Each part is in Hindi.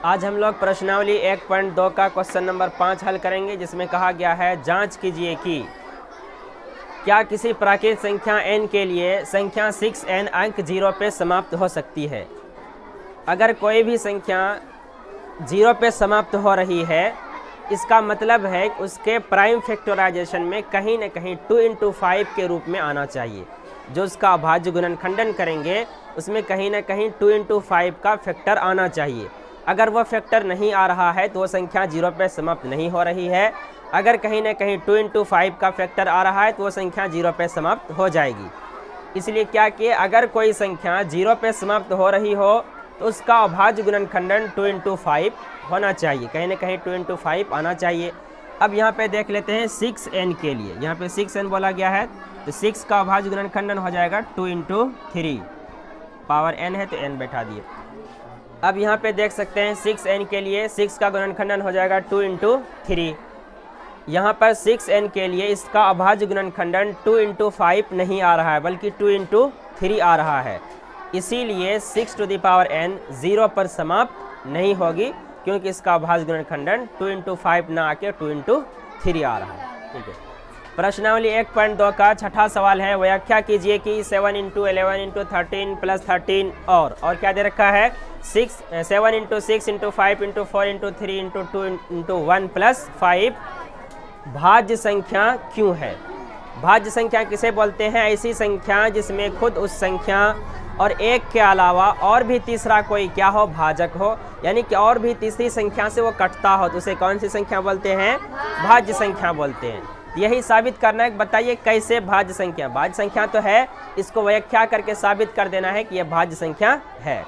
आज हम लोग प्रश्नावली 1.2 का क्वेश्चन नंबर 5 हल करेंगे, जिसमें कहा गया है जांच कीजिए कि क्या किसी प्राकृत संख्या n के लिए संख्या 6n अंक 0 पे समाप्त हो सकती है। अगर कोई भी संख्या 0 पे समाप्त हो रही है, इसका मतलब है कि उसके प्राइम फैक्टराइजेशन में कहीं न कहीं 2 into 5 के रूप में आना चाहिए। जो उसका अभाज्य गुणनखंडन करेंगे उसमें कहीं न कहीं 2 into 5 का फैक्टर आना चाहिए। अगर वह फैक्टर नहीं आ रहा है तो वो संख्या 0 पे समाप्त नहीं हो रही है। अगर कहीं न कहीं 2 into 5 का फैक्टर आ रहा है तो वो संख्या 0 पे समाप्त हो जाएगी। इसलिए क्या किए, अगर कोई संख्या 0 पे समाप्त हो रही हो तो उसका अभाज्य गुणनखंडन 2 into 5 होना चाहिए, कहीं न कहीं 2 into 5 आना चाहिए। अब यहाँ पे देख लेते हैं 6n के लिए, यहाँ पे 6n बोला गया है तो 6 का अभाज्य गुणनखंडन हो जाएगा 2 into 3, पावर n है तो n बैठा दिए। अब यहाँ पे देख सकते हैं 6n के लिए 6 का गुणनखंडन हो जाएगा 2 into 3। यहाँ पर 6n के लिए इसका अभाज्य गुणनखंडन 2 into 5 नहीं आ रहा है बल्कि 2 into 3 आ रहा है। इसीलिए 6 to the power n 0 पर समाप्त नहीं होगी, क्योंकि इसका अभाज्य गुणनखंडन 2 into 5 ना आके 2 into 3 आ रहा है। ठीक है, प्रश्नावली 1.2 का छठा सवाल है, व्याख्या कीजिए कि 7 into 11 into 13 plus 13 और क्या दे रखा है 7 into 6 into 5 into 4 into 3 into 2 into 1 plus 5 भाज्य संख्या क्यों है। भाज्य संख्या किसे बोलते हैं? ऐसी संख्या जिसमें खुद उस संख्या और एक के अलावा और भी तीसरा कोई क्या हो, भाजक हो, यानी कि और भी तीसरी संख्या से वो कटता हो तो उसे कौन सी संख्या बोलते हैं? भाज्य संख्या बोलते हैं। यही साबित करना है। बताइए कैसे भाज्य संख्या? भाज्य संख्या तो है, इसको व्याख्या करके साबित कर देना है कि यह भाज्य संख्या है।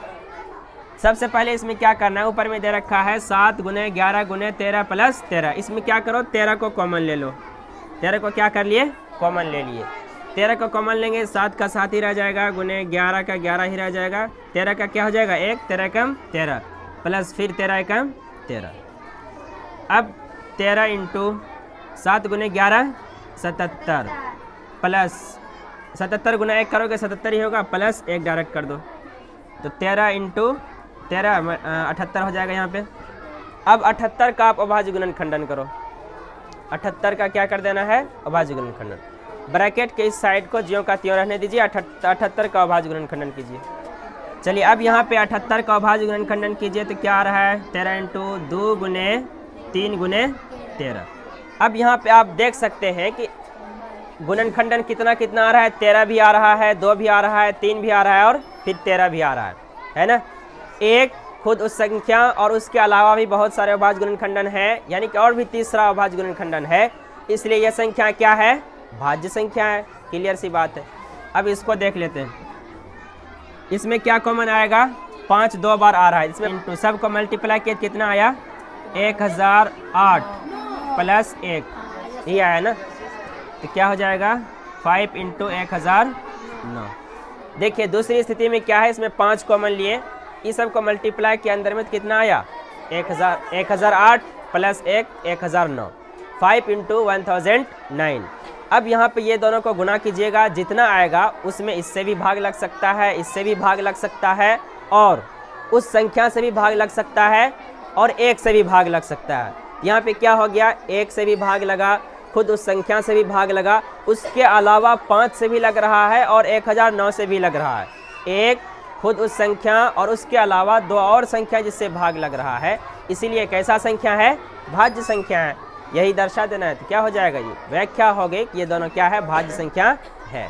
सबसे पहले इसमें क्या करना है, ऊपर में दे रखा है 7 गुने 11 गुने 13 प्लस 13। इसमें क्या करो, 13 को कॉमन ले लो। 13 को क्या कर लिए? कॉमन ले लिए। 13 को कॉमन लेंगे, 7 का 7 ही रह जाएगा, गुने 11 का 11 ही रह जाएगा। 13 का क्या हो जाएगा? 1, 13 कम 13 प्लस फिर 13 कम 13। अब 13 इंटू 7 गुने 11 77 प्लस 77 गुना 1 करोगे 77 ही होगा, प्लस 1 डायरेक्ट कर दो तो 13 इंटू 13 78 हो जाएगा यहाँ पे। अब 78 का आप अभाज्य गुणनखंडन करो। 78 का क्या कर देना है? अभाज्य गुणनखंडन। ब्रैकेट के इस साइड को ज्यों का त्यों रहने दीजिए, 78 का अभाज्य गुणनखंडन कीजिए। चलिए अब यहाँ पे 78 का अभाज्य गुणनखंडन कीजिए तो क्या आ रहा है? 13 इंटू 2 गुने 3 गुने 13। अब यहाँ पे आप देख सकते हैं कि गुणनखंडन कितना कितना आ रहा है? 13 भी आ रहा है, 2 भी आ रहा है, 3 भी आ रहा है और फिर 13 भी आ रहा है ना। एक खुद उस संख्या और उसके अलावा भी बहुत सारे अभाज्य गुणनखंडन है, यानी कि और भी तीसरा अभाज्य गुणनखंडन है, इसलिए यह संख्या क्या है? भाज्य संख्या है। क्लियर सी बात है। अब इसको देख लेते हैं, इसमें क्या कॉमन आएगा? 5 2 बार आ रहा है, इसमें इंटू सबको मल्टीप्लाई किया कितना आया? 1008 प्लस 1 ये आया ना, तो क्या हो जाएगा? 5 इंटू 1009। देखिए दूसरी स्थिति में क्या है, इसमें 5 कॉमन लिए, इस सब को मल्टीप्लाई के अंदर में तो कितना आया? 1008 प्लस 1 1009, 5 इंटू 1009। अब यहाँ पे ये दोनों को गुना कीजिएगा, जितना आएगा उसमें इससे भी भाग लग सकता है, इससे भी भाग लग सकता है, और उस संख्या से भी भाग लग सकता है, और 1 से भी भाग लग सकता है। यहाँ पे क्या हो गया? 1 से भी भाग लगा, खुद उस संख्या से भी भाग लगा, उसके अलावा 5 से भी लग रहा है और 1009 से भी लग रहा है। एक खुद उस संख्या और उसके अलावा 2 और संख्या जिससे भाग लग रहा है, इसीलिए कैसा संख्या है? भाज्य संख्या है। यही दर्शा देना है। तो क्या हो जाएगा? ये व्याख्या हो गई कि ये दोनों क्या है? भाज्य संख्या है।